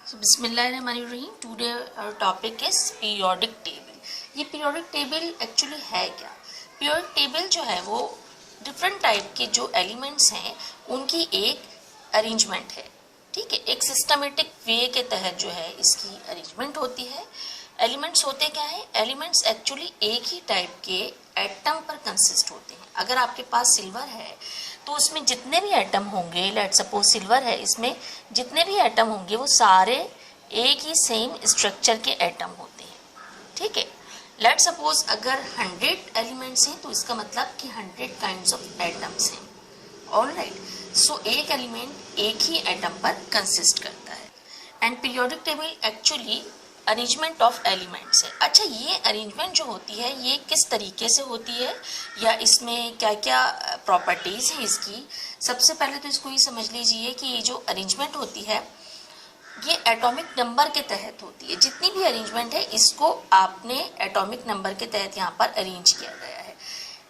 So बिस्मिल्लाहिर्रहमानिर्रहीम, today our topic is periodic table। ये periodic table actually है क्या? periodic table जो है वो डिफरेंट टाइप के जो एलिमेंट्स हैं उनकी एक अरेंजमेंट है। ठीक है, एक सिस्टमेटिक वे के तहत जो है इसकी अरेंजमेंट होती है। एलिमेंट्स होते क्या है? एलिमेंट्स एक्चुअली एक ही टाइप के एटम पर कंसिस्ट होते हैं। अगर आपके पास सिल्वर है तो उसमें जितने भी एटम होंगे, लेट सपोज सिल्वर है, इसमें जितने भी एटम होंगे वो सारे एक ही सेम स्ट्रक्चर के एटम होते हैं। ठीक है, लेट सपोज अगर 100 एलिमेंट्स हैं तो इसका मतलब कि 100 काइंड्स ऑफ एटम्स हैं। ऑलराइट, सो एक एलिमेंट एक ही एटम पर कंसिस्ट करता है। And periodic table actually arrangement of elements है। अच्छा, ये अरेंजमेंट जो होती है ये किस तरीके से होती है या इसमें क्या क्या प्रॉपर्टीज़ हैं इसकी? सबसे पहले तो इसको ये समझ लीजिए कि ये जो अरेंजमेंट होती है ये एटॉमिक नंबर के तहत होती है। जितनी भी अरेंजमेंट है इसको आपने एटॉमिक नंबर के तहत यहाँ पर अरेंज किया गया है।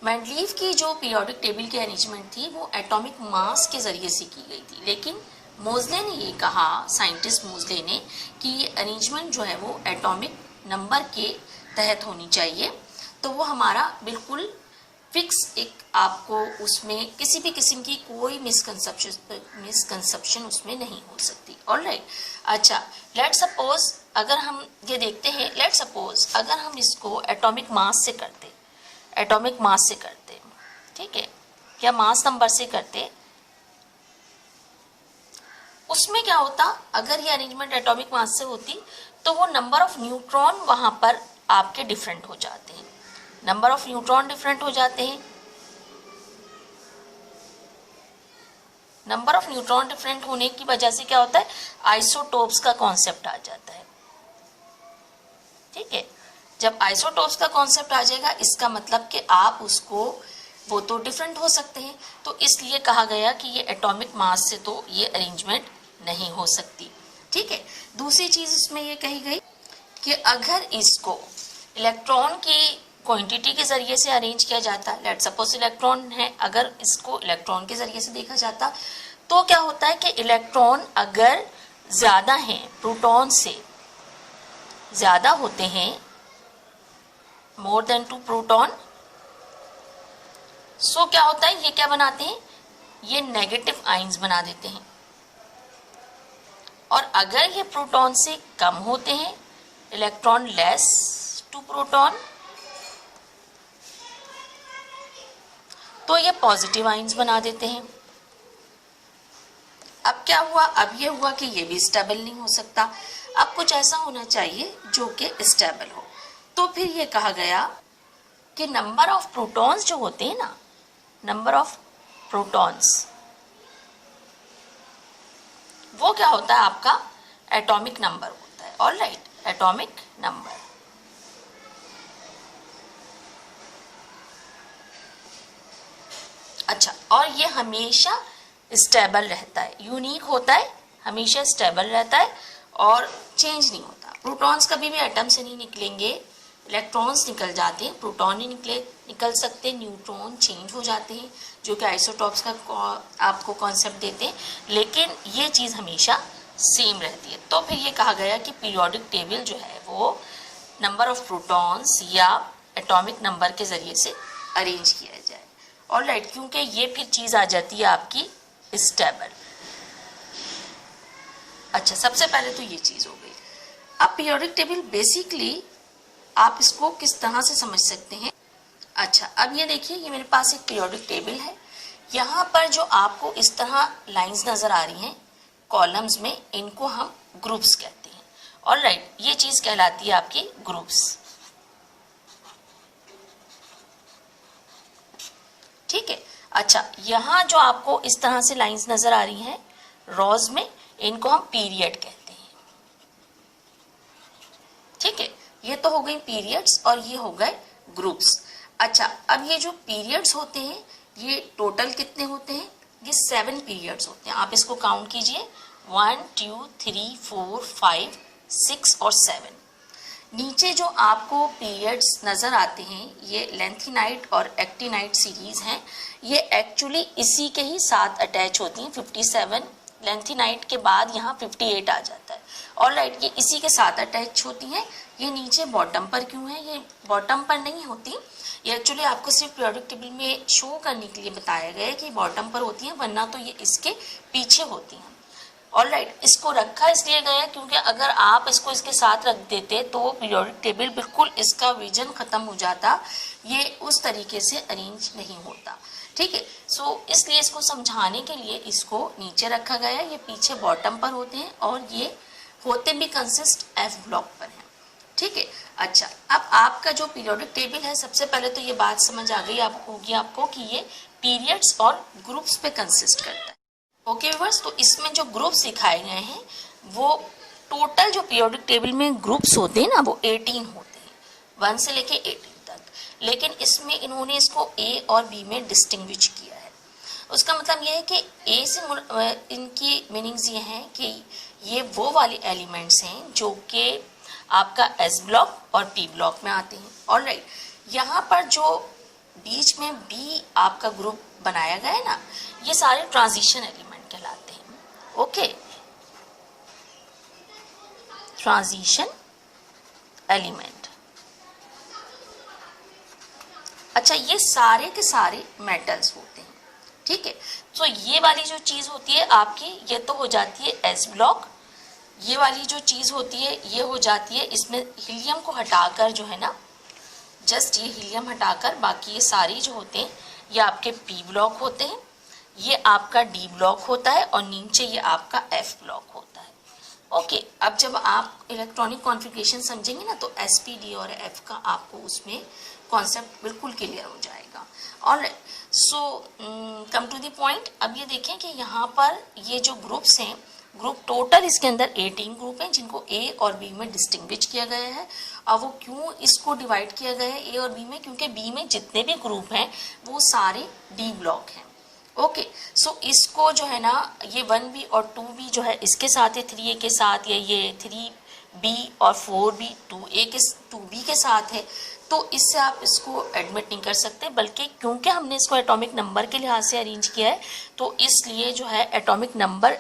मेंडलीव की जो पीरियोडिक टेबल की अरेंजमेंट थी वो एटॉमिक मास के ज़रिए से की गई थी, लेकिन मोज़ले ने ये कहा, साइंटिस्ट मोज़ले ने, कि ये अरेंजमेंट जो है वो एटॉमिक नंबर के तहत होनी चाहिए। तो वो हमारा बिल्कुल फिक्स एक, आपको उसमें किसी भी किस्म की कोई मिसकंसेप्शन उसमें नहीं हो सकती। ऑलराइट, अच्छा लेट सपोज अगर हम ये देखते हैं, लेट सपोज अगर हम इसको एटॉमिक मास से करते, एटॉमिक मास से करते, ठीक है, या मास नंबर से करते, उसमें क्या होता? अगर ये अरेंजमेंट एटॉमिक मास से होती तो वो नंबर ऑफ न्यूट्रॉन वहां पर आपके डिफरेंट हो जाते हैं। नंबर ऑफ न्यूट्रॉन डिफरेंट हो जाते हैं। नंबर ऑफ न्यूट्रॉन डिफरेंट होने की वजह से क्या होता है? आइसोटोप्स का कॉन्सेप्ट आ जाता है। ठीक है, जब आइसोटोप्स का कॉन्सेप्ट आ जाएगा इसका मतलब कि आप उसको, वो तो डिफरेंट हो सकते हैं, तो इसलिए कहा गया कि ये एटॉमिक मास से तो ये अरेंजमेंट नहीं हो सकती। ठीक है, दूसरी चीज इसमें ये कही गई कि अगर इसको इलेक्ट्रॉन की क्वांटिटी के जरिए से अरेंज किया जाता, लेट सपोज इलेक्ट्रॉन है, अगर इसको इलेक्ट्रॉन के जरिए से देखा जाता तो क्या होता है कि इलेक्ट्रॉन अगर ज्यादा हैं, प्रोटॉन से ज्यादा होते हैं, मोर देन 2 प्रोटॉन, सो क्या होता है? ये क्या बनाते हैं? ये नेगेटिव आयंस बना देते हैं। और अगर ये प्रोटॉन से कम होते हैं, इलेक्ट्रॉन लेस टू प्रोटॉन, तो ये पॉजिटिव आयंस बना देते हैं। अब क्या हुआ? अब ये हुआ कि ये भी स्टेबल नहीं हो सकता। अब कुछ ऐसा होना चाहिए जो कि स्टेबल हो। तो फिर ये कहा गया कि नंबर ऑफ प्रोटॉन्स जो होते हैं ना, नंबर ऑफ प्रोटॉन्स, वो क्या होता है? आपका एटॉमिक नंबर होता है। Alright, atomic number. अच्छा, और ये हमेशा स्टेबल रहता है, यूनिक होता है, हमेशा स्टेबल रहता है और चेंज नहीं होता। प्रोटॉन्स कभी भी एटम से नहीं निकलेंगे, इलेक्ट्रॉन्स निकल जाते हैं, प्रोटॉन नहीं निकल सकते, न्यूट्रॉन चेंज हो जाते हैं, जो कि आइसोटॉप्स का आपको कॉन्सेप्ट देते हैं, लेकिन ये चीज़ हमेशा सेम रहती है। तो फिर ये कहा गया कि पीरियोडिक टेबल जो है वो नंबर ऑफ प्रोटॉन्स या एटॉमिक नंबर के ज़रिए से अरेंज किया जाए। ऑलराइट, क्योंकि ये फिर चीज़ आ जाती है आपकी स्टेबल। अच्छा, सबसे पहले तो ये चीज़ हो गई। अब पीरियोडिक टेबल बेसिकली आप इसको किस तरह से समझ सकते हैं? अच्छा, अब ये देखिए, ये मेरे पास एक पीरियोडिक टेबल है। यहाँ पर जो आपको इस तरह लाइंस नजर आ रही हैं कॉलम्स में, इनको हम ग्रुप्स कहते हैं। ऑलराइट, ये चीज कहलाती है आपकी ग्रुप्स। ठीक है, अच्छा, यहाँ जो आपको इस तरह से लाइंस नजर आ रही हैं रॉज में, इनको हम पीरियड कहते हैं। ठीक है, ये तो हो गई पीरियड्स और ये हो गए ग्रुप्स। अच्छा, अब ये जो पीरियड्स होते हैं ये टोटल कितने होते हैं? ये 7 पीरियड्स होते हैं। आप इसको काउंट कीजिए, 1 2 3 4 5 6 और 7। नीचे जो आपको पीरियड्स नजर आते हैं ये लेंथिनाइट और एक्टिनाइट सीरीज हैं। ये एक्चुअली इसी के ही साथ अटैच होती हैं, 57 लेंथेनाइट के बाद यहाँ 58 आ जाता है। ऑलराइट, ये इसी के साथ अटैच होती हैं। ये नीचे बॉटम पर क्यों है? ये बॉटम पर नहीं होती, ये एक्चुअली आपको सिर्फ पीरियोडिक टेबल में शो करने के लिए बताया गया है कि बॉटम पर होती हैं, वरना तो ये इसके पीछे होती हैं। ऑलराइट, इसको रखा इसलिए गया क्योंकि अगर आप इसको इसके साथ रख देते तो पीरियोडिक टेबल बिल्कुल इसका विजन खत्म हो जाता, ये उस तरीके से अरेंज नहीं होता। ठीक है, सो इसलिए इसको समझाने के लिए इसको नीचे रखा गया है। ये पीछे बॉटम पर होते हैं और ये होते भी कंसिस्ट एफ ब्लॉक पर है। ठीक है, अच्छा, अब आपका जो पीरियोडिक टेबल है, सबसे पहले तो ये बात समझ आ गई होगी आपको कि ये पीरियड्स और ग्रुप्स पे कंसिस्ट करता है। ओके व्यूअर्स, तो इसमें जो ग्रुप्स दिखाए गए हैं वो टोटल जो पीरियोडिक टेबल में ग्रुप्स होते हैं ना, वो 18 होते हैं, 1 से लेके 18 तक। लेकिन इसमें इन्होंने इसको ए और बी में डिस्टिंग्विश किया है। उसका मतलब ये है कि ए से इनकी मीनिंग्स ये हैं कि ये वो वाले एलिमेंट्स हैं जो कि आपका एस ब्लॉक और पी ब्लॉक में आते हैं। ऑलराइट, यहाँ पर जो बीच में बी आपका ग्रुप बनाया गया है ना, ये सारे ट्रांजिशन एलिमेंट कहलाते हैं। Okay, transition element. अच्छा, ये सारे के सारे मेटल्स होते हैं। ठीक है, तो ये वाली जो चीज होती है आपकी, ये तो हो जाती है एस ब्लॉक। ये वाली जो चीज होती है ये हो जाती है, इसमें हीलियम को हटाकर जो है ना, जस्ट ये हीलियम हटाकर बाकी ये सारी जो होते हैं ये आपके पी ब्लॉक होते हैं, ये आपका डी ब्लॉक होता है और नीचे ये आपका एफ ब्लॉक होता है। ओके, अब जब आप इलेक्ट्रॉनिक कॉन्फ़िगरेशन समझेंगे ना तो एस पी डी और एफ का आपको उसमें कॉन्सेप्ट बिल्कुल क्लियर हो जाएगा। Alright, so come to the point. अब ये देखें कि यहाँ पर ये जो ग्रुप्स हैं, ग्रुप टोटल इसके अंदर 18 ग्रुप हैं जिनको ए और बी में डिस्टिंग्विश किया गया है। अब वो क्यों इसको डिवाइड किया गया है ए और बी में? क्योंकि बी में जितने भी ग्रुप हैं वो सारे डी ब्लॉक हैं। ओके, सो इसको जो है ना, ये 1b और 2b जो है इसके साथ है, 3a के साथ, ये 3b और 4b 2b के साथ है, तो इससे आप इसको एडमिट नहीं कर सकते। बल्कि क्योंकि हमने इसको एटॉमिक नंबर के लिहाज से अरेंज किया है तो इसलिए जो है एटॉमिक नंबर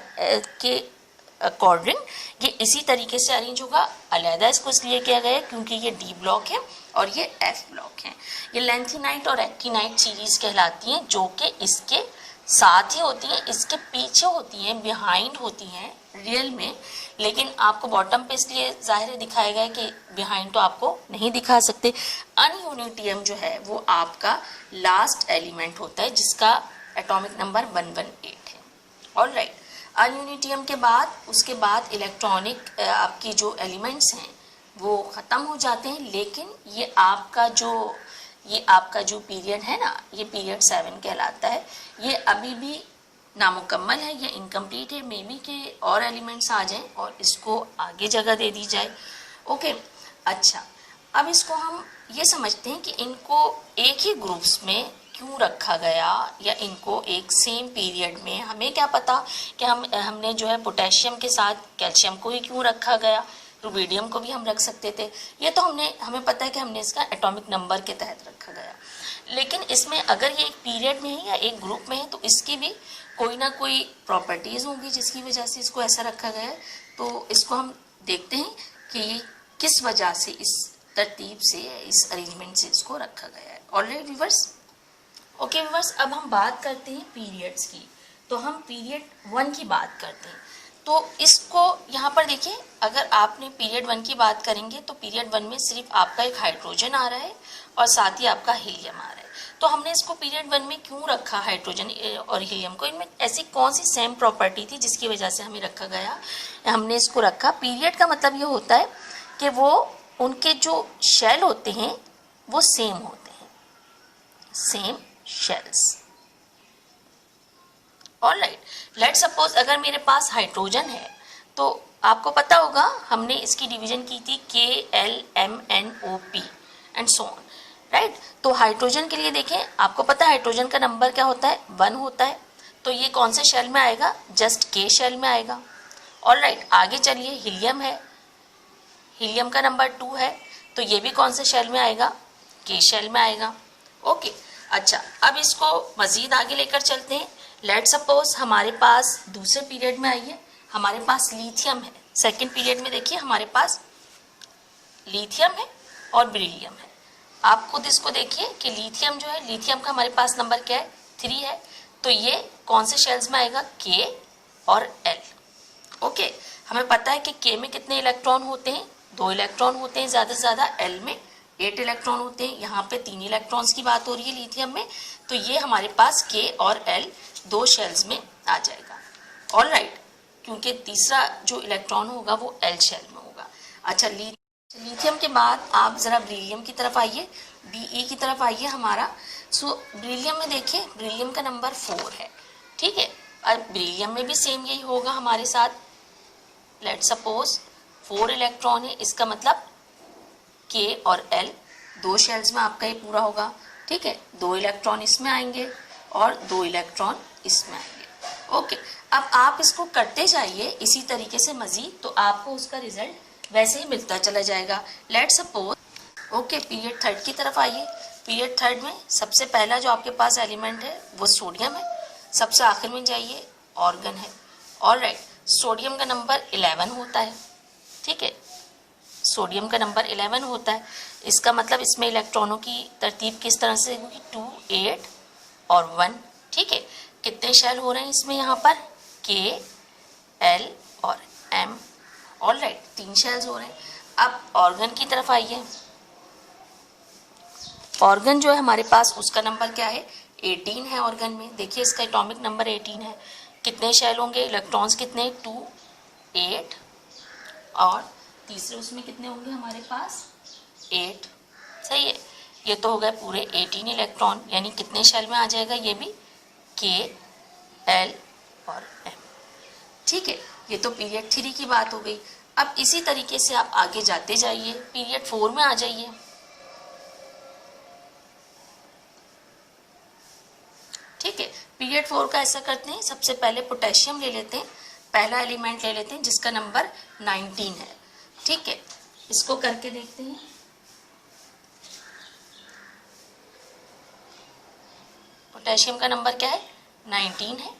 के अकॉर्डिंग ये इसी तरीके से अरेंज होगा। अलहदा इसको इसलिए किया गया है क्योंकि ये डी ब्लॉक है और ये एफ ब्लॉक है। ये लेंथेनाइट और एक्टिनाइट सीरीज कहलाती हैं जो कि इसके साथ ही होती हैं, इसके पीछे होती हैं, बिहाइंड होती हैं रियल में। लेकिन आपको बॉटम पे इसलिए जाहिर दिखाया गया है कि बिहाइंड तो आपको नहीं दिखा सकते। अनयूनिटियम जो है वो आपका लास्ट एलिमेंट होता है जिसका एटॉमिक नंबर 118 है। ऑलराइट, अनयूनिटियम के बाद उसके बाद इलेक्ट्रॉनिक आपकी जो एलिमेंट्स हैं वो ख़त्म हो जाते हैं। लेकिन ये आपका जो पीरियड है ना, ये पीरियड 7 कहलाता है। ये अभी भी नामुकम्मल है, ये इनकम्प्लीट है। मे बी के और एलिमेंट्स आ जाएं और इसको आगे जगह दे दी जाए। ओके, अच्छा, अब इसको हम ये समझते हैं कि इनको एक ही ग्रुप्स में क्यों रखा गया या इनको एक सेम पीरियड में। हमें क्या पता कि हमने जो है पोटेशियम के साथ कैल्शियम को ही क्यों रखा गया, रुबीडियम को भी हम रख सकते थे। ये तो हमें पता है कि हमने इसका एटॉमिक नंबर के तहत रखा गया। लेकिन इसमें अगर ये एक पीरियड में है या एक ग्रुप में है तो इसकी भी कोई ना कोई प्रॉपर्टीज़ होंगी जिसकी वजह से इसको ऐसा रखा गया है। तो इसको हम देखते हैं कि ये किस वजह से इस तरतीब से, इस अरेंजमेंट से इसको रखा गया है। ऑलराइट व्यूअर्स, ओके व्यूअर्स, अब हम बात करते हैं पीरियड्स की। तो हम पीरियड 1 की बात करते हैं। तो इसको यहाँ पर देखिए, अगर आपने पीरियड 1 की बात करेंगे तो पीरियड 1 में सिर्फ आपका एक हाइड्रोजन आ रहा है और साथ ही आपका हीलियम आ रहा है। तो हमने इसको पीरियड 1 में क्यों रखा हाइड्रोजन और हीलियम को? इनमें ऐसी कौन सी सेम प्रॉपर्टी थी जिसकी वजह से हमें रखा गया? हमने इसको रखा। पीरियड का मतलब ये होता है कि वो उनके जो शेल होते हैं वो सेम होते हैं, same shells. Alright, let's suppose अगर मेरे पास हाइड्रोजन है तो आपको पता होगा हमने इसकी डिवीजन की थी KLMNOP and so on, right. तो हाइड्रोजन के लिए देखें, आपको पता है हाइड्रोजन का नंबर क्या होता है? 1 होता है। तो ये कौन से शेल में आएगा? जस्ट K शेल में आएगा। ऑलराइट, आगे चलिए, हीलियम है, हीलियम का नंबर 2 है, तो ये भी कौन से शेल में आएगा? K शेल में आएगा। ओके, अच्छा, अब इसको मजीद आगे लेकर चलते हैं। लेट सपोज हमारे पास दूसरे पीरियड में आइए, हमारे पास लिथियम है। सेकेंड पीरियड में देखिए हमारे पास लिथियम है और बेरिलियम है। आप खुद इसको देखिए कि लिथियम जो है, लिथियम का हमारे पास नंबर क्या है, 3 है। तो ये कौन से शेल्स में आएगा, के और एल। ओके, हमें पता है कि के में कितने इलेक्ट्रॉन होते हैं, 2 इलेक्ट्रॉन होते हैं ज़्यादा से ज़्यादा। एल में 8 इलेक्ट्रॉन होते हैं। यहाँ पे 3 इलेक्ट्रॉन्स की बात हो रही है लिथियम में। तो ये हमारे पास के और एल 2 शेल्स में आ जाएगा। ऑल राइट, क्योंकि तीसरा जो इलेक्ट्रॉन होगा वो एल शेल में होगा। अच्छा, लिथियम के बाद आप ज़रा बेरिलियम की तरफ आइए, बी की तरफ आइए हमारा। सो बेरिलियम में देखिए, बेरिलियम का नंबर 4 है। ठीक है, अब बेरिलियम में भी सेम यही होगा हमारे साथ। लेट सपोज 4 इलेक्ट्रॉन है, इसका मतलब के और एल 2 शेल्स में आपका ये पूरा होगा। ठीक है, 2 इलेक्ट्रॉन इसमें आएंगे और 2 इलेक्ट्रॉन इसमें आएंगे। ओके, अब आप इसको करते जाइए इसी तरीके से मजीद, तो आपको उसका रिजल्ट वैसे ही मिलता चला जाएगा। लेट सपोज ओके, पीरियड 3 की तरफ आइए। पीरियड 3 में सबसे पहला जो आपके पास एलिमेंट है वो सोडियम है। सबसे आखिर में जाइए, ऑर्गन है। ऑल राइट, सोडियम का नंबर 11 होता है। ठीक है, सोडियम का नंबर 11 होता है। इसका मतलब इसमें इलेक्ट्रॉनों की तरतीब किस तरह से होगी, 2, 8 और 1। ठीक है, कितने शेल हो रहे हैं इसमें, यहाँ पर के, एल और एम। ऑल राइट, 3 शेल्स हो रहे हैं। अब ऑर्गन की तरफ आइए। ऑर्गन जो है हमारे पास, उसका नंबर क्या है, 18 है ऑर्गन में। देखिए इसका एटॉमिक नंबर 18 है। कितने शेल होंगे, इलेक्ट्रॉन्स कितने, 2, 8 और तीसरे उसमें कितने होंगे हमारे पास, 8। सही है, ये तो हो गए पूरे 18 इलेक्ट्रॉन। यानी कितने शेल में आ जाएगा ये भी, के, एल और एम। ठीक है, ये तो पीरियड 3 की बात हो गई। अब इसी तरीके से आप आगे जाते जाइए, पीरियड 4 में आ जाइए। ठीक है, पीरियड 4 का ऐसा करते हैं, सबसे पहले पोटेशियम ले लेते हैं, पहला एलिमेंट ले लेते हैं जिसका नंबर 19 है। ठीक है, इसको करके देखते हैं। पोटेशियम का नंबर क्या है, 19 है।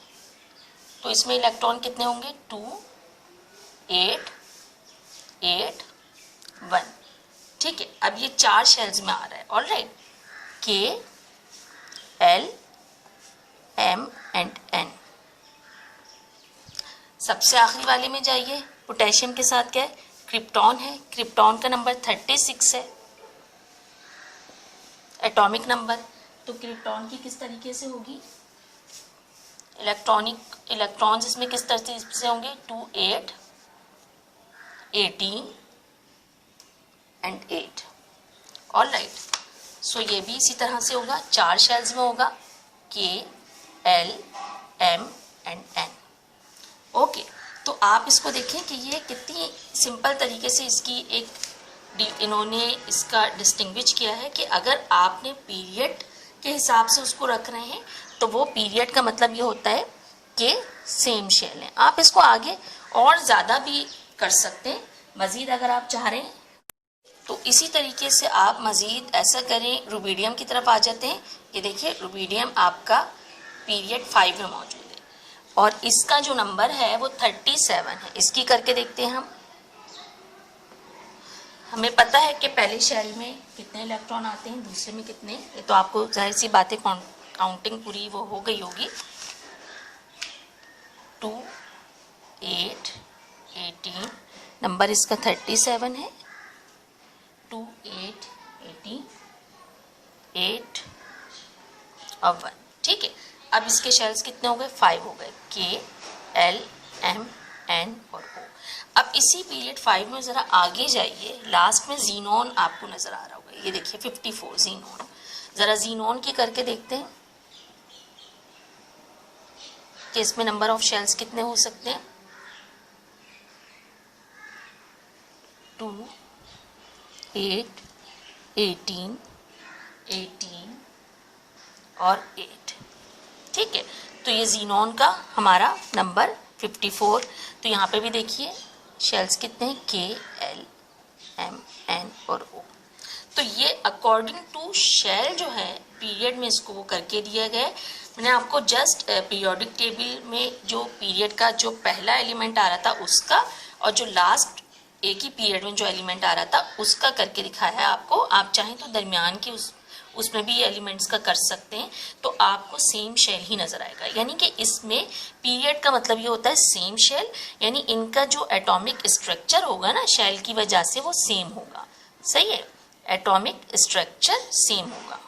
तो इसमें इलेक्ट्रॉन कितने होंगे, 2, 8, 8, 1। ठीक है, अब ये 4 शेल्स में आ रहा है। ऑल राइट, के, एल, एम एंड एन। सबसे आखिरी वाले में जाइए, पोटेशियम के साथ क्या है, क्रिप्टॉन है। क्रिप्टॉन का नंबर 36 है एटॉमिक नंबर। तो क्रिप्टॉन की किस तरीके से होगी, इलेक्ट्रॉन्स इसमें किस तरह से होंगे, 2, 8, 18 एंड 8। ऑल राइट, सो ये भी इसी तरह से होगा, 4 शेल्स में होगा, K, L, M and N. Okay, तो आप इसको देखें कि ये कितनी सिंपल तरीके से इसकी इन्होंने इसका डिस्टिंग्विश किया है कि अगर आपने पीरियड के हिसाब से उसको रख रहे हैं तो वो पीरियड का मतलब ये होता है कि सेम शेल है। आप इसको आगे और ज़्यादा भी कर सकते हैं, मज़ीद अगर आप चाह रहे हैं तो इसी तरीके से आप मज़ीद ऐसा करें। रुबीडियम की तरफ आ जाते हैं। ये देखिए, रुबीडियम आपका पीरियड 5 में मौजूद है और इसका जो नंबर है वो 37 है। इसकी करके देखते हैं हम। हमें पता है कि पहले शेल में कितने इलेक्ट्रॉन आते हैं, दूसरे में कितने। ये तो आपको जाहिर सी बातें काउंटिंग पूरी वो हो गई होगी। 2, 8, 18, नंबर इसका 37 है। 2, 8, 18, 8 और 1। ठीक है, अब इसके शेल्स कितने हो गए, 5 हो गए, के, एल, एम, एन और ओ। अब इसी पीरियड 5 में ज़रा आगे जाइए, लास्ट में जीनोन आपको नज़र आ रहा होगा। ये देखिए 54 जीनोन। ज़रा जीनोन की करके देखते हैं कि इसमें नंबर ऑफ शेल्स कितने हो सकते हैं। 2, 8, 18, 18 और 8। ठीक है, तो ये जीनोन का हमारा नंबर 54। तो यहाँ पे भी देखिए शेल्स कितने हैं, के, एल, एम, एन और ओ। तो ये अकॉर्डिंग टू शेल जो है पीरियड में इसको वो करके दिया गया है। मैंने आपको जस्ट पीरियोडिक टेबल में जो पीरियड का जो पहला एलिमेंट आ रहा था उसका, और जो लास्ट एक ही पीरियड में जो एलिमेंट आ रहा था उसका करके दिखाया है आपको। आप चाहें तो दरमियान की उसमें भी एलिमेंट्स का कर सकते हैं, तो आपको सेम शेल ही नजर आएगा। यानी कि इसमें पीरियड का मतलब ये होता है सेम शेल, यानी इनका जो एटॉमिक स्ट्रक्चर होगा ना शेल की वजह से वो सेम होगा। सही है, एटॉमिक स्ट्रक्चर सेम होगा,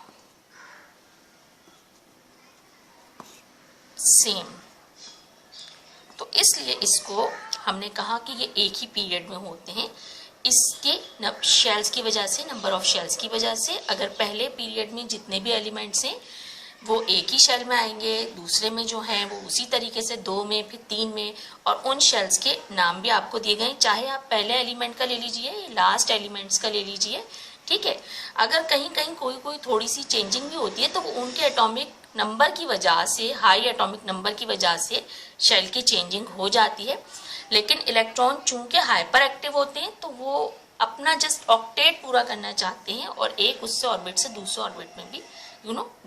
सेम। तो इसलिए इसको हमने कहा कि ये एक ही पीरियड में होते हैं। इसके शेल्स की वजह से, नंबर ऑफ शेल्स की वजह से, अगर पहले पीरियड में जितने भी एलिमेंट्स हैं वो एक ही शेल में आएंगे, दूसरे में जो हैं वो उसी तरीके से 2 में, फिर 3 में, और उन शेल्स के नाम भी आपको दिए गए, चाहे आप पहले एलिमेंट का ले लीजिए या लास्ट एलिमेंट्स का ले लीजिए। ठीक है, अगर कहीं कहीं कोई थोड़ी सी चेंजिंग भी होती है तो वो उनके एटॉमिक नंबर की वजह से, हाई एटॉमिक नंबर की वजह से शेल की चेंजिंग हो जाती है। लेकिन इलेक्ट्रॉन चूंकि हाइपर एक्टिव होते हैं तो वो अपना जस्ट ऑक्टेट पूरा करना चाहते हैं और एक उससे ऑर्बिट से दूसरे ऑर्बिट में भी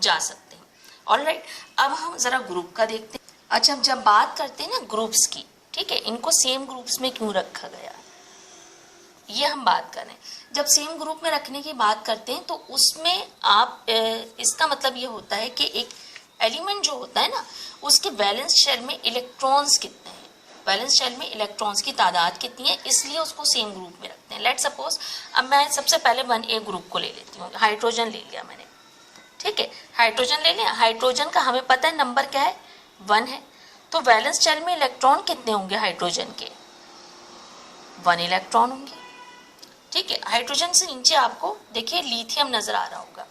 जा सकते हैं। ऑलराइट, अब हम जरा ग्रुप का देखते हैं। अच्छा, जब बात करते हैं ना ग्रुप्स की, ठीक है, इनको सेम ग्रुप्स में क्यों रखा गया, ये हम बात करें। जब सेम ग्रुप में रखने की बात करते हैं तो उसमें आप इसका मतलब ये होता है कि एक एलिमेंट जो होता है ना उसके वैलेंस शेल में इलेक्ट्रॉन्स कितने हैं, वैलेंस शेल में इलेक्ट्रॉन्स की तादाद कितनी है, इसलिए उसको सेम ग्रुप में रखते हैं। लेट सपोज अब मैं सबसे पहले 1A ग्रुप को ले लेती हूँ, हाइड्रोजन ले लिया मैंने। ठीक है, हाइड्रोजन ले लिया। हाइड्रोजन का हमें पता है नंबर क्या है, 1 है। तो वैलेंस शेल में इलेक्ट्रॉन कितने होंगे हाइड्रोजन के, 1 इलेक्ट्रॉन होंगे। ठीक है, हाइड्रोजन से नीचे आपको देखिए लिथियम नजर आ रहा होगा,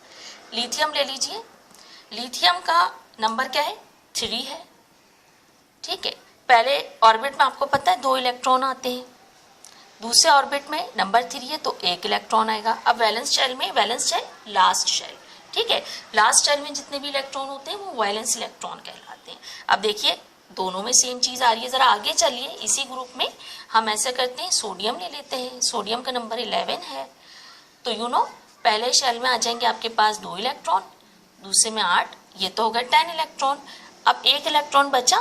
लिथियम ले लीजिए। लिथियम का नंबर क्या है, 3 है। ठीक है, पहले ऑर्बिट में आपको पता है 2 इलेक्ट्रॉन आते हैं, दूसरे ऑर्बिट में नंबर 3 है तो 1 इलेक्ट्रॉन आएगा। अब वैलेंस शेल में, वैलेंस शेल लास्ट शेल, ठीक है, लास्ट शेल में जितने भी इलेक्ट्रॉन होते हैं वो वैलेंस इलेक्ट्रॉन कहलाते हैं। अब देखिए दोनों में सेम चीज आ रही है, जरा आगे चलिए। इसी ग्रुप में हम ऐसा करते हैं, सोडियम ले लेते हैं। सोडियम का नंबर 11 है, तो पहले शेल में आ जाएंगे आपके पास 2 इलेक्ट्रॉन, दूसरे में 8, ये तो होगा 10 इलेक्ट्रॉन। अब 1 इलेक्ट्रॉन बचा,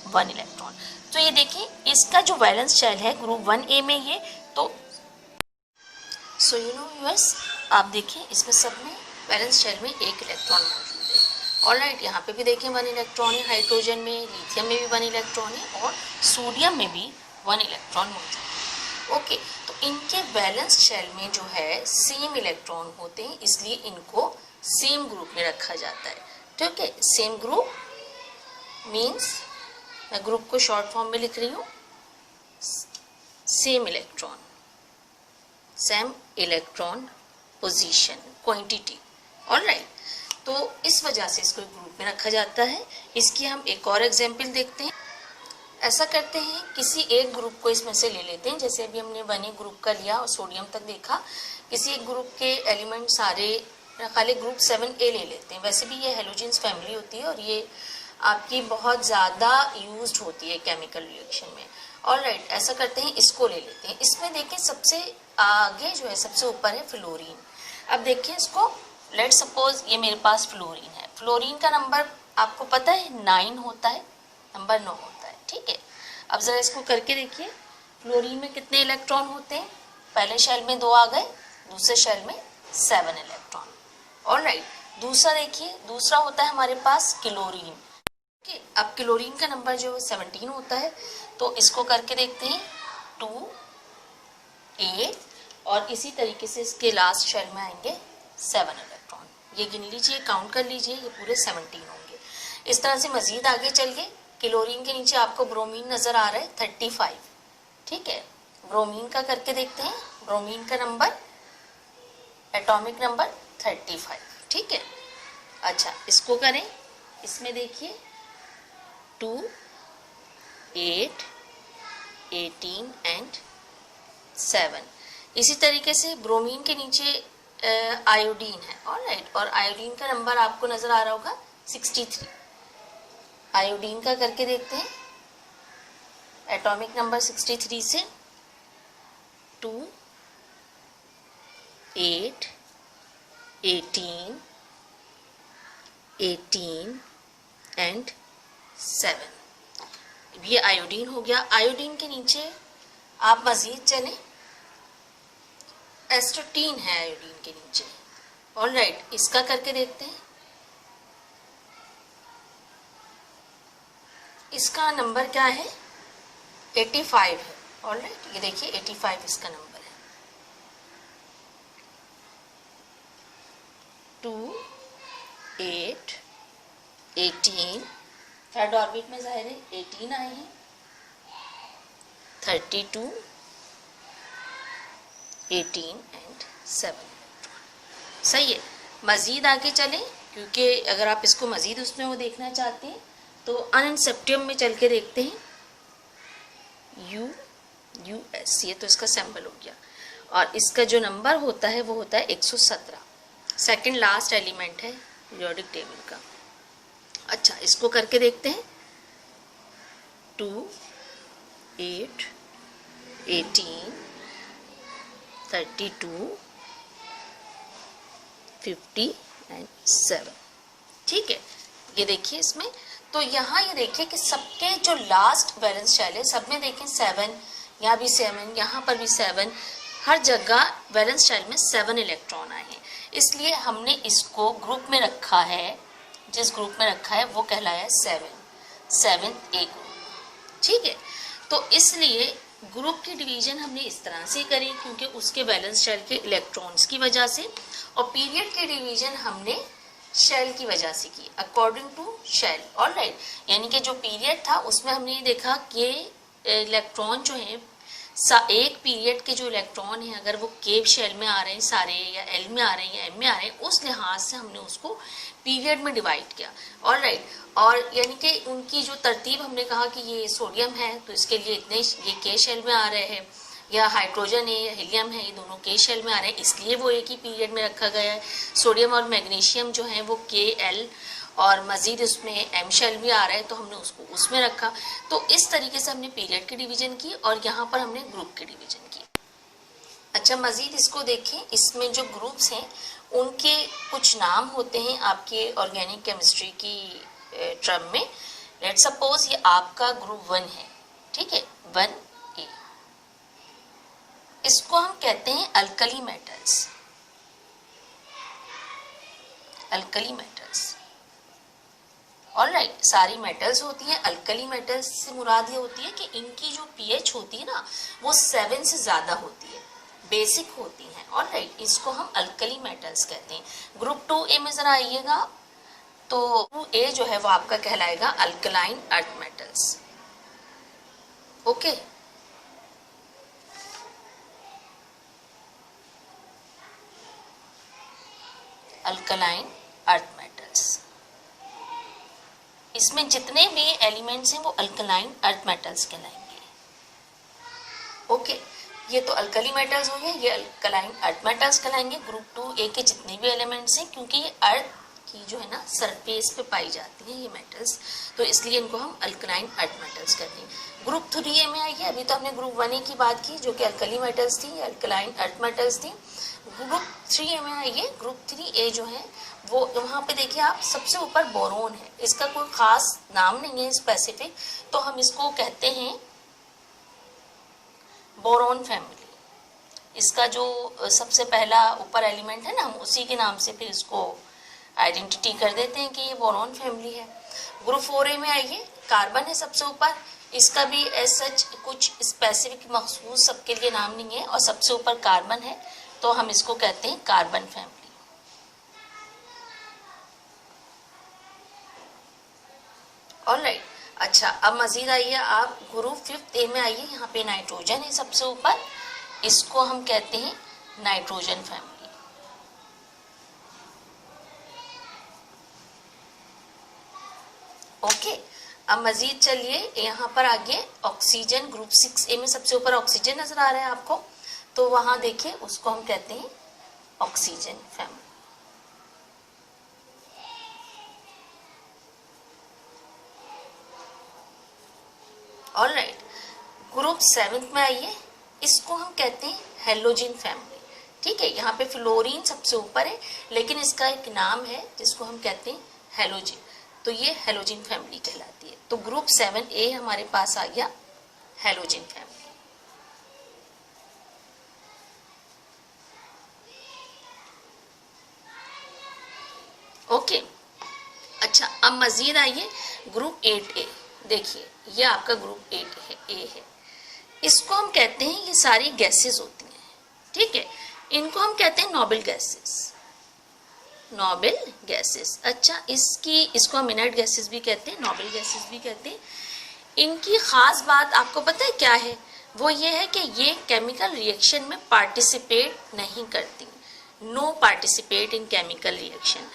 1 इलेक्ट्रॉन। तो ये देखिए इसका जो वैलेंस शेल है ग्रुप 1A में ये, तो सो व्यूअर्स आप देखिए इसमें सब में वैलेंस शेल में 1 इलेक्ट्रॉन मौजूद है। ऑलराइट, यहाँ पे भी देखें 1 इलेक्ट्रॉन है, हाइड्रोजन में, लिथियम में भी 1 इलेक्ट्रॉन है और सोडियम में भी 1 इलेक्ट्रॉन मौजूद है। ओके, तो इनके वैलेंस शेल में जो है सेम इलेक्ट्रॉन होते हैं, इसलिए इनको सेम ग्रुप में रखा जाता है। ठीक है, सेम ग्रुप मीन्स, मैं ग्रुप को शॉर्ट फॉर्म में लिख रही हूँ, same electron, same electron position, quantity. Alright, तो इस वजह से इसको ग्रुप में रखा जाता है। इसकी हम एक और एग्जांपल देखते हैं। ऐसा करते हैं, किसी एक ग्रुप को इसमें से ले लेते हैं, जैसे अभी हमने 1A ग्रुप का लिया और सोडियम तक देखा। किसी एक ग्रुप के एलिमेंट सारे, खाली ग्रुप 7A ले लेते हैं। वैसे भी ये हेलोजेंस फैमिली होती है और ये आपकी बहुत ज़्यादा यूज्ड होती है केमिकल रिएक्शन में। ऑलराइट, ऐसा करते हैं, इसको ले लेते हैं। इसमें देखिए सबसे आगे जो है, सबसे ऊपर है फ्लोरीन। अब देखिए इसको, लेट सपोज ये मेरे पास फ्लोरीन है। फ्लोरीन का नंबर आपको पता है 9 होता है, नंबर 9 होता है। ठीक है, अब जरा इसको करके देखिए, फ्लोरीन में कितने इलेक्ट्रॉन होते हैं, पहले शेल में 2 आ गए, दूसरे शेल में 7 इलेक्ट्रॉन। ऑलराइट, दूसरा देखिए, दूसरा होता है हमारे पास क्लोरीन। अब क्लोरीन का नंबर जो 17 होता है, तो इसको करके देखते हैं, 2, 8, और इसी तरीके से इसके लास्ट शेल में आएंगे 7 इलेक्ट्रॉन। ये गिन लीजिए, काउंट कर लीजिए, ये पूरे 17 होंगे। इस तरह से मजीद आगे चलिए, क्लोरीन के नीचे आपको ब्रोमीन नजर आ रहा है 35। ठीक है, ब्रोमीन का करके देखते हैं। ब्रोमीन का नंबर, एटॉमिक नंबर 35। ठीक है, अच्छा इसको करें, इसमें देखिए 2, 8, 18 एंड 7। इसी तरीके से ब्रोमीन के नीचे आयोडीन है। ऑलराइट, और आयोडीन का नंबर आपको नजर आ रहा होगा 63। आयोडीन का करके देखते हैं, एटॉमिक नंबर 63 से 2, 8, 18, 18 एंड 7। ये आयोडीन हो गया। आयोडीन के नीचे आप मजीद चलें, एस्टोटीन है आयोडीन के नीचे। ऑलराइट, इसका करके देखते हैं। इसका नंबर क्या है? 85 है। ऑलराइट, ये देखिए 85 इसका नंबर है। 2 8 18, थर्ड ऑर्बिट में जाहिर है 18 आए हैं। 32 18 एंड 7। सही है। मज़ीद आगे चलें, क्योंकि अगर आप इसको मज़ीद उसमें वो देखना चाहते हैं तो अनसेप्टियम में चल के देखते हैं। US, ये तो इसका सैंपल हो गया, और इसका जो नंबर होता है वो होता है 117। सेकंड लास्ट एलिमेंट है पीरियोडिक टेबल का। अच्छा, इसको करके देखते हैं। 2 8 18 32 50 एंड 7। ठीक है, ये देखिए इसमें तो यहाँ ये देखिए कि सबके जो लास्ट वैलेंस शेल है सब में देखें 7, यहाँ भी 7, यहाँ पर भी 7, हर जगह वैलेंस शेल में 7 इलेक्ट्रॉन आए हैं। इसलिए हमने इसको ग्रुप में रखा है, जिस ग्रुप में रखा है वो कहलाया 7th A ग्रुप। ठीक है, तो इसलिए ग्रुप की डिवीजन हमने इस तरह से करी, क्योंकि उसके वैलेंस शेल के इलेक्ट्रॉन्स की वजह से, और पीरियड की डिवीजन हमने शेल की वजह से की, अकॉर्डिंग टू शेल। ऑलराइट, यानी कि जो पीरियड था उसमें हमने ये देखा कि इलेक्ट्रॉन जो है एक पीरियड के जो इलेक्ट्रॉन हैं अगर वो के शेल में आ रहे हैं सारे, या एल में आ रहे हैं, या एम में आ रहे हैं, उस लिहाज से हमने उसको पीरियड में डिवाइड किया। ऑलराइट, और यानी कि उनकी जो तरतीब हमने कहा कि ये सोडियम है तो इसके लिए इतने ये के शेल में आ रहे हैं, या हाइड्रोजन है या हीलियम है, ये दोनों के शेल में आ रहे हैं, इसलिए वो एक ही पीरियड में रखा गया है। सोडियम और मैग्नीशियम जो है वो के एल, और मज़ीद उसमें एम शेल भी आ रहा है तो हमने उसको उसमें रखा। तो इस तरीके से हमने पीरियड की डिवीजन की, और यहाँ पर हमने ग्रुप की डिवीजन की। अच्छा, मज़ीद इसको देखें, इसमें जो ग्रुप्स हैं उनके कुछ नाम होते हैं आपके ऑर्गेनिक केमिस्ट्री की टर्म में। लेट सपोज ये आपका ग्रुप 1 है, ठीक है, 1A। इसको हम कहते हैं alkali metals. Alkali metals, alright, सारी मेटल्स होती हैं। अल्कली मेटल्स से मुराद ये होती है कि इनकी जो पीएच होती है ना वो 7 से ज़्यादा होती है, बेसिक होती हैं। ऑलराइट, इसको हम अल्कली मेटल्स कहते हैं। ग्रुप 2A में ज़रा आइएगा, तो 2A जो है वो आपका कहलाएगा alkaline earth metals. Okay, alkaline earth metals, इसमें जितने भी एलिमेंट्स हैं वो अल्कलाइन अर्थ मेटल्स कहलाएंगे। ओके, ये तो अल्कली मेटल्स हो गए, ये अल्कलाइन अर्थ मेटल्स कहलाएंगे। ग्रुप 2A के जितने भी एलिमेंट्स हैं, क्योंकि ये अर्थ की जो है ना सरफेस पे पाई जाती हैं ये मेटल्स, तो इसलिए इनको हम अल्कलाइन अर्थ मेटल्स कहते हैं। ग्रुप 3A में आइए, अभी तो हमने ग्रुप 1A की बात की जो कि अल्कली मेटल्स थी, अल्कलाइन अर्थ मेटल्स थी। ग्रुप 3A में आइए, ग्रुप 3A जो है वो वहाँ पे देखिए आप सबसे ऊपर बोरोन है, इसका कोई खास नाम नहीं है स्पेसिफिक, तो हम इसको कहते हैं बोरोन फैमिली। इसका जो सबसे पहला ऊपर एलिमेंट है ना, हम उसी के नाम से फिर इसको आइडेंटिटी कर देते हैं कि ये बोरोन फैमिली है। ग्रुप 4A में आइए, कार्बन है सबसे ऊपर, इसका भी एज सच कुछ स्पेसिफिक मखसूस सबके लिए नाम नहीं है, और सबसे ऊपर कार्बन है तो हम इसको कहते हैं कार्बन फैमिली। ऑलराइट, अच्छा, अब मजीद आइए आप ग्रुप 5A में आइए, यहाँ पे नाइट्रोजन है सबसे ऊपर, इसको हम कहते हैं नाइट्रोजन फैमिली। ओके, अब मजीद चलिए यहाँ पर आगे ऑक्सीजन, ग्रुप 6A में सबसे ऊपर ऑक्सीजन नजर आ रहा है आपको, तो वहां देखिए उसको हम कहते हैं ऑक्सीजन फैमिली। ऑलराइट, ग्रुप 7 में आइए, इसको हम कहते हैं हेलोजन फैमिली। ठीक है, यहाँ पे फ्लोरीन सबसे ऊपर है, लेकिन इसका एक नाम है जिसको हम कहते हैं हेलोजन। तो ये हेलोजन फैमिली कहलाती है। तो ग्रुप 7A हमारे पास आ गया हेलोजन फैमिली। ओके, अच्छा अब मजीद आइए ग्रुप 8A। देखिए ये आपका ग्रुप 8A है। इसको हम कहते हैं, ये सारी गैसेस होती हैं, ठीक है, इनको हम कहते हैं नोबल गैसेस, नोबल गैसेस। अच्छा इसको हम इनर्ट गैसेस भी कहते हैं, नोबल गैसेस भी कहते हैं। इनकी खास बात आपको पता है क्या है? वो ये है कि ये केमिकल रिएक्शन में पार्टिसिपेट नहीं करती, no participate in chemical reaction.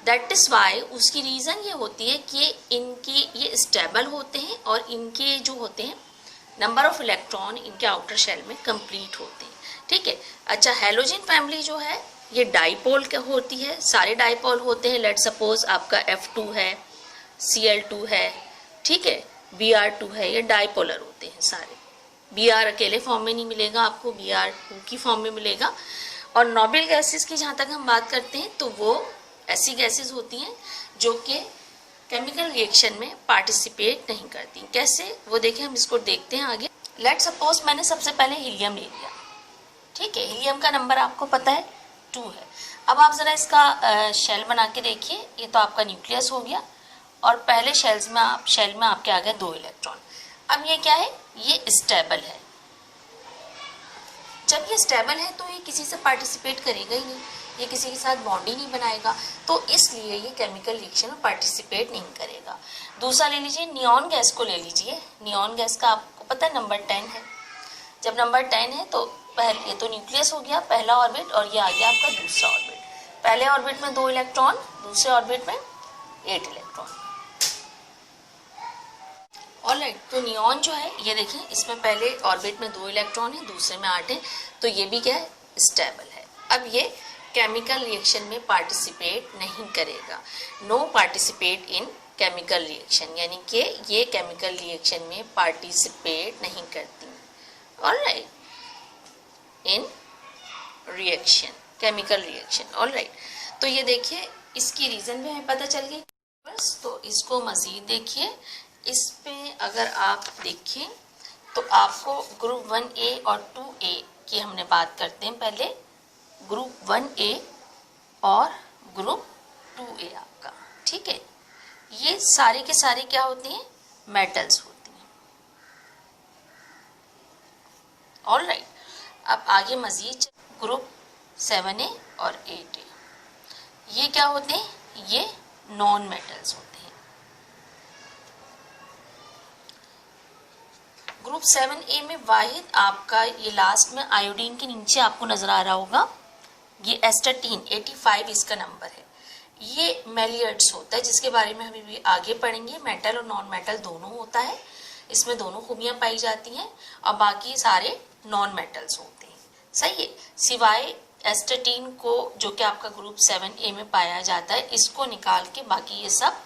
That is why, उसकी रीज़न ये होती है कि इनकी ये स्टेबल होते हैं और इनके जो होते हैं नंबर ऑफ इलेक्ट्रॉन इनके आउटर शेल में कंप्लीट होते हैं, ठीक है। अच्छा हेलोजन फैमिली जो है ये डाइपोल क्या होती है, सारे डाइपोल होते हैं। लेट सपोज आपका F2 है, Cl2 है, ठीक है, Br2 है, ये डाइपोलर होते हैं सारे। Br अकेले फॉर्म में नहीं मिलेगा आपको, Br2 की फॉर्म में मिलेगा। और नोबल गैसेस की जहाँ तक हम बात करते हैं तो वो ऐसी गैसेस होती हैं जो कि केमिकल रिएक्शन में पार्टिसिपेट नहीं करती। कैसे, वो देखें, हम इसको देखते हैं आगे। लेट सपोज मैंने सबसे पहले हीलियम ले लिया, ठीक है, हीलियम का नंबर आपको पता है 2 है। अब आप ज़रा इसका शेल बना के देखिए, ये तो आपका न्यूक्लियस हो गया और पहले शेल में आपके आ गए 2 इलेक्ट्रॉन। अब ये क्या है, ये स्टेबल है। जब ये स्टेबल है तो ये किसी से पार्टिसिपेट करेगा ही नहीं, ये किसी के साथ बॉन्ड ही नहीं बनाएगा, तो इसलिए ये केमिकल रिएक्शन में पार्टिसिपेट नहीं करेगा। दूसरा ले लीजिए, नियॉन गैस को ले लीजिए। नियॉन गैस का आपको पता है नंबर 10 है। जब नंबर 10 है तो ये तो न्यूक्लियस हो गया पहला ऑर्बिट और ये आ गया आपका दूसरा ऑर्बिट। पहले ऑर्बिट में 2 इलेक्ट्रॉन, दूसरे ऑर्बिट में 8 इलेक्ट्रॉन। ऑलराइट, तो नियॉन जो है ये देखिए, इसमें पहले ऑर्बिट में 2 इलेक्ट्रॉन है, दूसरे में 8 है, तो ये भी क्या है, स्टेबल है। अब ये केमिकल रिएक्शन में पार्टिसिपेट नहीं करेगा, no participate in chemical reaction, यानी कि ये केमिकल रिएक्शन में पार्टिसिपेट नहीं करती। ऑलराइट, इन रिएक्शन, केमिकल रिएक्शन। ऑलराइट, तो ये देखिए इसकी रीज़न भी हमें पता चल गई। बस तो इसको मज़ीद देखिए, इस पे अगर आप देखें तो आपको ग्रुप 1A और 2A की हमने बात करते हैं पहले। ग्रुप 1A और ग्रुप 2A आपका, ठीक है, ये सारे के सारे क्या होते हैं, मेटल्स होती हैं। ऑलराइट, अब आगे मजीद ग्रुप 7A और 8A, ये क्या होते हैं, ये नॉन मेटल्स होते हैं। ग्रुप 7A में वाहिद आपका ये लास्ट में आयोडीन के नीचे आपको नजर आ रहा होगा, ये एस्टाटीन 85 इसका नंबर है। ये मेलियर्ड्स होता है जिसके बारे में हम भी आगे पढ़ेंगे। मेटल और नॉन मेटल दोनों होता है, इसमें दोनों खूबियां पाई जाती हैं और बाकी सारे नॉन मेटल्स होते हैं, सही है, सिवाय एस्टाटीन को जो कि आपका ग्रुप 7A में पाया जाता है, इसको निकाल के बाकी ये सब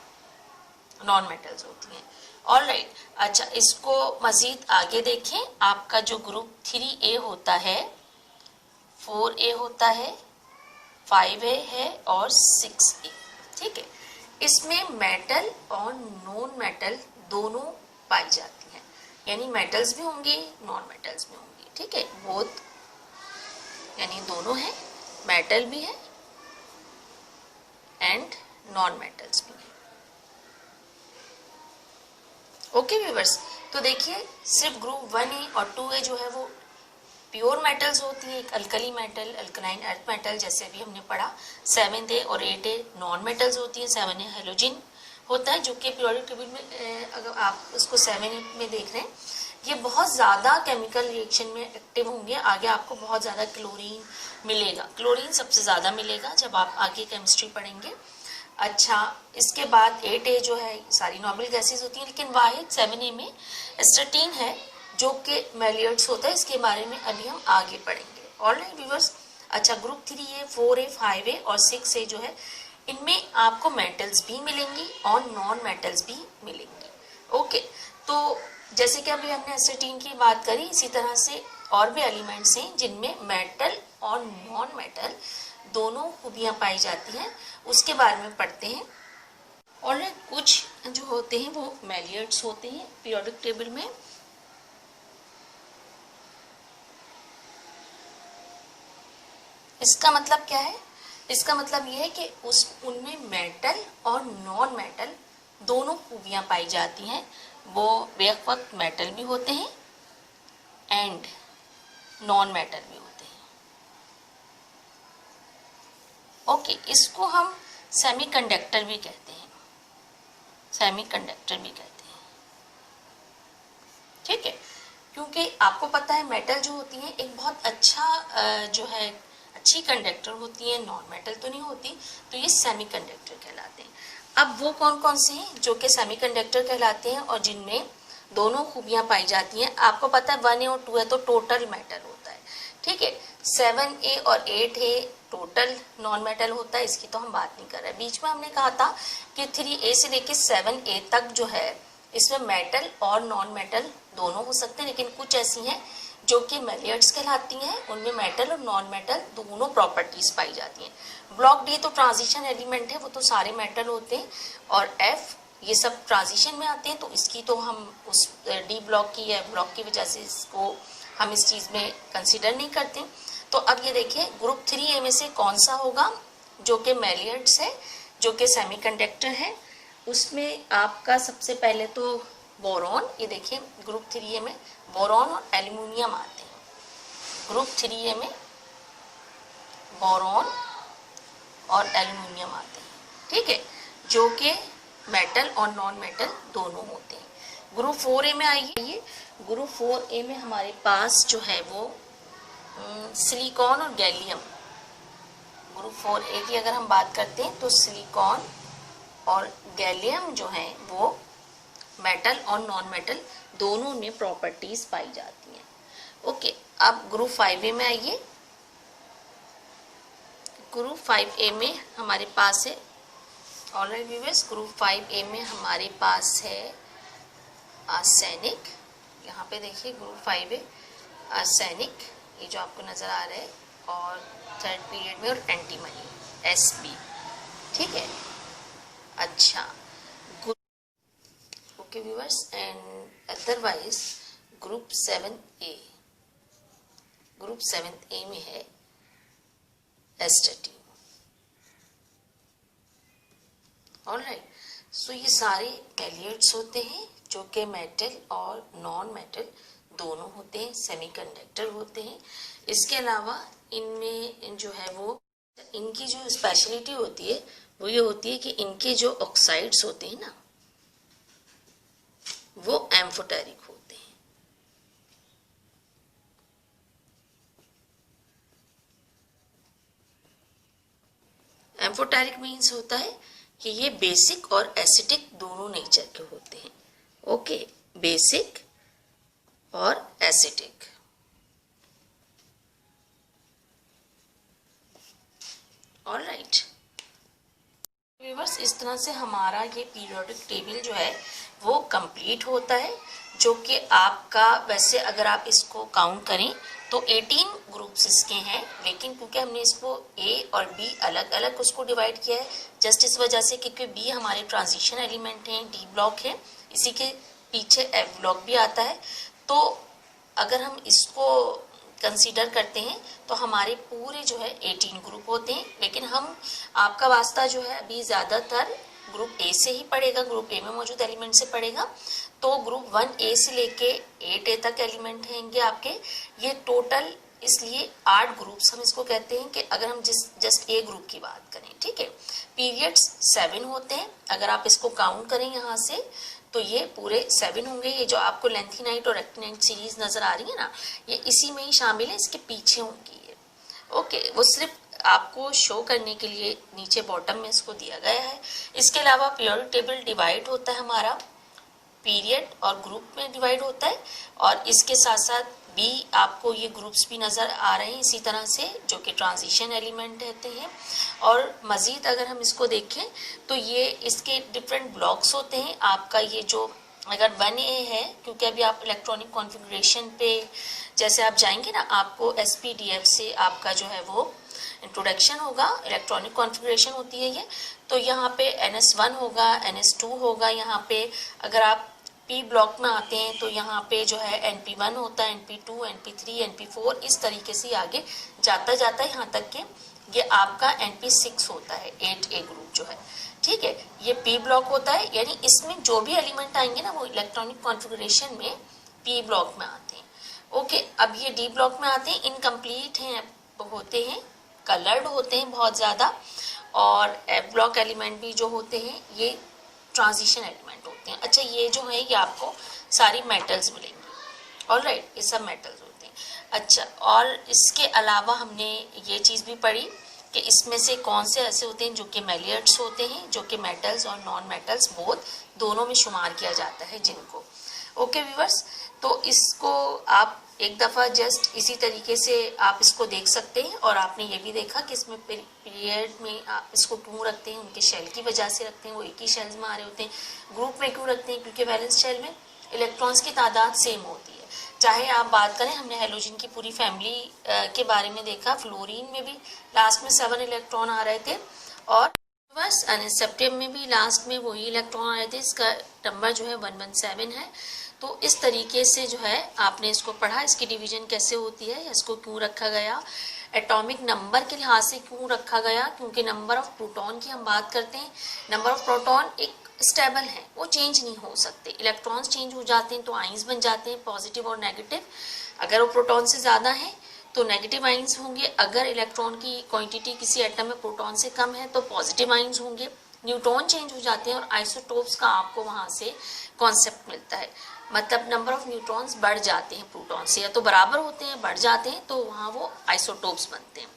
नॉन मेटल्स होती हैं। ऑलराइट, अच्छा इसको मजीद आगे देखें, आपका जो ग्रुप 3A होता है, 4A होता है, 5A है और 6A, ठीक है, इसमें मेटल और नॉन मेटल दोनों पाई जाती हैं, यानी मेटल्स भी होंगे नॉन मेटल्स भी होंगे, ठीक है, बोथ यानी दोनों है, मेटल भी है एंड नॉन मेटल्स भी है। ओके व्यूअर्स, तो देखिए सिर्फ ग्रुप 1A और 2A जो है वो प्योर मेटल्स होती है, एक alkali metal, alkaline earth metal जैसे भी हमने पढ़ा। 7A और 8A नॉन मेटल्स होती है, 7A हेलोजन होता है जो कि पीरियोडिक टेबल में अगर आप उसको 7A में देख रहे हैं, ये बहुत ज़्यादा केमिकल रिएक्शन में एक्टिव होंगे। आगे आपको बहुत ज़्यादा क्लोरीन मिलेगा, क्लोरीन सबसे ज़्यादा मिलेगा जब आप आगे केमिस्ट्री पढ़ेंगे। अच्छा, इसके बाद 8A जो है सारी नॉबल गैसेस होती हैं, लेकिन वाहिद 7A में एस्टाटीन है जो कि मेलियर्ड्स होता है, इसके बारे में अभी हम आगे पढ़ेंगे। ऑलराइट व्यूअर्स, अच्छा ग्रुप 3A, 4A, 5A और 6A जो है, इनमें आपको मेटल्स भी मिलेंगी और नॉन मेटल्स भी मिलेंगे। ओके, तो जैसे कि अभी हमने एस्टाटीन की बात करी, इसी तरह से और भी एलिमेंट्स हैं जिनमें मेटल और नॉन मेटल दोनों खूबियां पाई जाती हैं, उसके बारे में पढ़ते हैं। और कुछ जो होते हैं वो मेलियट्स होते हैं पीरियोडिक टेबल में। इसका मतलब क्या है? इसका मतलब ये है कि उनमें मेटल और नॉन मेटल दोनों खूबियां पाई जाती हैं। वो बेक वक्त मेटल भी होते हैं एंड नॉन मेटल भी होते हैं। ओके, इसको हम सेमीकंडक्टर भी कहते हैं, सेमीकंडक्टर भी कहते हैं। ठीक है, क्योंकि आपको पता है मेटल जो होती है एक बहुत अच्छा जो है अच्छी कंडक्टर होती है, नॉन मेटल तो नहीं होती, तो ये सेमीकंडक्टर कहलाते हैं। अब वो कौन कौन से हैं जो कि सेमीकंडक्टर कहलाते हैं और जिनमें दोनों खूबियां पाई जाती हैं? आपको पता है 1A और 2A तो टोटल मेटल होता है, ठीक है। 7A और 8A टोटल नॉन मेटल होता है, इसकी तो हम बात नहीं कर रहे। बीच में हमने कहा था कि 3A से लेके 7A तक जो है इसमें मेटल और नॉन मेटल दोनों हो सकते हैं, लेकिन कुछ ऐसी हैं जो कि मेलियट्स कहलाती हैं, उनमें मेटल और नॉन मेटल दोनों प्रॉपर्टीज पाई जाती हैं। ब्लॉक डी तो ट्रांजिशन एलिमेंट है, वो तो सारे मेटल होते हैं, और एफ ये सब ट्रांजिशन में आते हैं, तो इसकी तो हम उस डी ब्लॉक की या ब्लॉक की वजह से इसको हम इस चीज़ में कंसिडर नहीं करते। तो अब ये देखिए ग्रुप 3A में से कौन सा होगा जो कि मेलियट्स है, जो कि सेमीकंडक्टर है। उसमें आपका सबसे पहले तो बोरॉन, ये देखिए ग्रुप 3A में बोरॉन और एल्यूमिनियम आते हैं। ग्रुप 3A में बोरॉन और एल्यूमिनियम आते हैं, ठीक है, जो कि मेटल और नॉन मेटल दोनों होते हैं। ग्रुप 4A में आइए, ग्रुप 4A में हमारे पास जो है वो सिलिकॉन और गैलियम। ग्रुप 4A की अगर हम बात करते हैं तो सिलिकॉन और गैलियम जो है वो मेटल और नॉन मेटल दोनों में प्रॉपर्टीज पाई जाती हैं। ओके, अब ग्रुप 5A में आइए। ग्रुप 5A में हमारे पास है, ऑलराइट व्यूअर्स, ग्रुप 5A में हमारे पास है आर्सेनिक। यहाँ पे देखिए ग्रुप 5A आर्सेनिक, ये जो आपको नजर आ रहा है, और थर्ड पीरियड में और एंटीमनी Sb, ठीक है। अच्छा, okay viewers, and otherwise group 7A, group 7A में है एस्टेटिन। ऑलराइट, सो ये सारे मेलियट्स होते हैं जो कि मेटल और नॉन मेटल दोनों होते हैं, सेमीकंडक्टर होते हैं। इसके अलावा इनमें जो है वो इनकी जो स्पेशलिटी होती है वो ये होती है कि इनके जो ऑक्साइड्स होते हैं ना वो एम्फोटेरिक होते हैं। एम्फोटेरिक मीन्स होता है कि ये बेसिक और एसिडिक दोनों नेचर के होते हैं। ओके, बेसिक और एसिडिक। ऑलराइट व्यूअर्स, इस तरह से हमारा ये पीरियोडिक टेबल जो है वो कंप्लीट होता है, जो कि आपका वैसे अगर आप इसको काउंट करें तो 18 ग्रुप्स इसके हैं, लेकिन क्योंकि हमने इसको ए और बी अलग अलग उसको डिवाइड किया है, जस्ट इस वजह से क्योंकि बी हमारे ट्रांजिशन एलिमेंट हैं, डी ब्लॉक है, इसी के पीछे एफ ब्लॉक भी आता है। तो अगर हम इसको कंसीडर करते हैं तो हमारे पूरे जो है 18 ग्रुप होते हैं, लेकिन हम आपका वास्ता जो है अभी ज़्यादातर ग्रुप ए से ही पढ़ेगा, ग्रुप ए में मौजूद एलिमेंट से पढ़ेगा। तो ग्रुप 1A से लेके 8A तक एलिमेंट रहेंगे आपके। ये टोटल इसलिए 8 ग्रुप्स हम इसको कहते हैं कि अगर हम जस्ट ए ग्रुप की बात करें, ठीक है। पीरियड्स 7 होते हैं, अगर आप इसको काउंट करें यहाँ से तो ये पूरे 7 होंगे। ये जो आपको लेंथीनाइट और एक्टिनाइट सीरीज नजर आ रही है ना, ये इसी में ही शामिल है, इसके पीछे होंगी ये। ओके, वो सिर्फ आपको शो करने के लिए नीचे बॉटम में इसको दिया गया है। इसके अलावा पीरियोडिक टेबल डिवाइड होता है हमारा पीरियड और ग्रुप में डिवाइड होता है, और इसके साथ साथ भी आपको ये ग्रुप्स भी नज़र आ रहे हैं इसी तरह से, जो कि ट्रांजिशन एलिमेंट रहते हैं। और मज़ीद अगर हम इसको देखें तो ये इसके डिफरेंट ब्लॉक्स होते हैं। आपका ये जो अगर 1A है, क्योंकि अभी आप इलेक्ट्रॉनिक कॉन्फ़िगरेशन पे जैसे आप जाएंगे ना, आपको SPDF से आपका जो है वो इंट्रोडक्शन होगा, इलेक्ट्रॉनिक कॉन्फ़िगरेशन होती है ये। तो यहाँ पे NS1 होगा, NS2 होगा। यहाँ पे अगर आप P ब्लॉक में आते हैं तो यहाँ पे जो है NP1 होता है, NP2, NP3, NP4, इस तरीके से आगे जाता जाता है यहाँ तक के ये आपका NP6 होता है, 8A ग्रुप जो है, ठीक है। ये P ब्लॉक होता है, यानी इसमें जो भी एलिमेंट आएंगे ना वो इलेक्ट्रॉनिक कॉन्फ़िगरेशन में P ब्लॉक में आते हैं। ओके, अब ये D ब्लॉक में आते हैं, इनकम्प्लीट हैं, होते हैं, कलर्ड होते हैं बहुत ज़्यादा। और F ब्लॉक एलिमेंट भी जो होते हैं ये ट्रांजिशन एलिमेंट होते हैं। अच्छा, ये जो है ये आपको सारी मेटल्स मिलेंगी, ऑलराइट, ये सब मेटल्स होते हैं। अच्छा, और इसके अलावा हमने ये चीज़ भी पढ़ी कि इसमें से कौन से ऐसे होते हैं जो कि मेलियट्स होते हैं, जो कि मेटल्स और नॉन मेटल्स बोथ दोनों में शुमार किया जाता है जिनको। ओके व्यूअर्स, तो इसको आप एक दफ़ा जस्ट इसी तरीके से आप इसको देख सकते हैं। और आपने ये भी देखा कि इसमें पीरियड में आप इसको क्यों रखते हैं, उनके शेल की वजह से रखते हैं, वो एक ही शेल्स में आ रहे होते हैं। ग्रुप में क्यों रखते हैं, क्योंकि वैलेंस शेल में इलेक्ट्रॉन्स की तादाद सेम होती है। चाहे आप बात करें, हमने हेलोजन की पूरी फैमिली के बारे में देखा, फ्लोरीन में भी लास्ट में 7 इलेक्ट्रॉन आ रहे थे, और बस सेप्टियम में भी लास्ट में वही इलेक्ट्रॉन आ रहे थे। इसका नंबर जो है 117 है। तो इस तरीके से जो है आपने इसको पढ़ा, इसकी डिवीजन कैसे होती है, इसको क्यों रखा गया, एटॉमिक नंबर के लिहाज से क्यों रखा गया, क्योंकि नंबर ऑफ प्रोटॉन की हम बात करते हैं। नंबर ऑफ प्रोटॉन एक स्टेबल है, वो चेंज नहीं हो सकते। इलेक्ट्रॉन्स चेंज हो जाते हैं तो आइंस बन जाते हैं, पॉजिटिव और नेगेटिव। अगर वो प्रोटॉन से ज़्यादा है तो नेगेटिव आइंस होंगे, अगर इलेक्ट्रॉन की क्वांटिटी किसी एटम में प्रोटॉन से कम है तो पॉजिटिव आइंस होंगे। न्यूट्रॉन चेंज हो जाते हैं और आइसोटोप्स का आपको वहाँ से कॉन्सेप्ट मिलता है, मतलब नंबर ऑफ न्यूट्रॉन्स बढ़ जाते हैं प्रोटॉन से, या तो बराबर होते हैं, बढ़ जाते हैं, तो वहाँ वो आइसोटोप्स बनते हैं।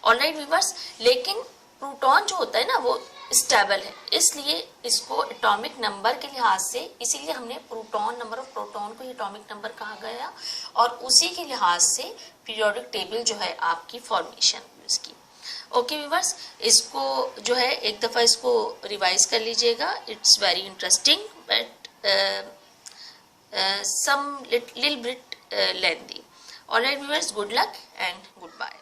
ऑलराइट व्यूअर्स, लेकिन प्रोटॉन जो होता है ना वो स्टेबल है, इसलिए इसको एटॉमिक नंबर के लिहाज से, इसीलिए हमने प्रोटॉन, नंबर ऑफ प्रोटॉन को एटॉमिक नंबर कहा गया, और उसी के लिहाज से पीरियोडिक टेबल जो है आपकी फॉर्मेशन इसकी। ओके व्यूअर्स, इसको जो है एक दफ़ा इसको रिवाइज कर लीजिएगा, it's very interesting but some little bit lengthy. Alright viewers, good luck and goodbye.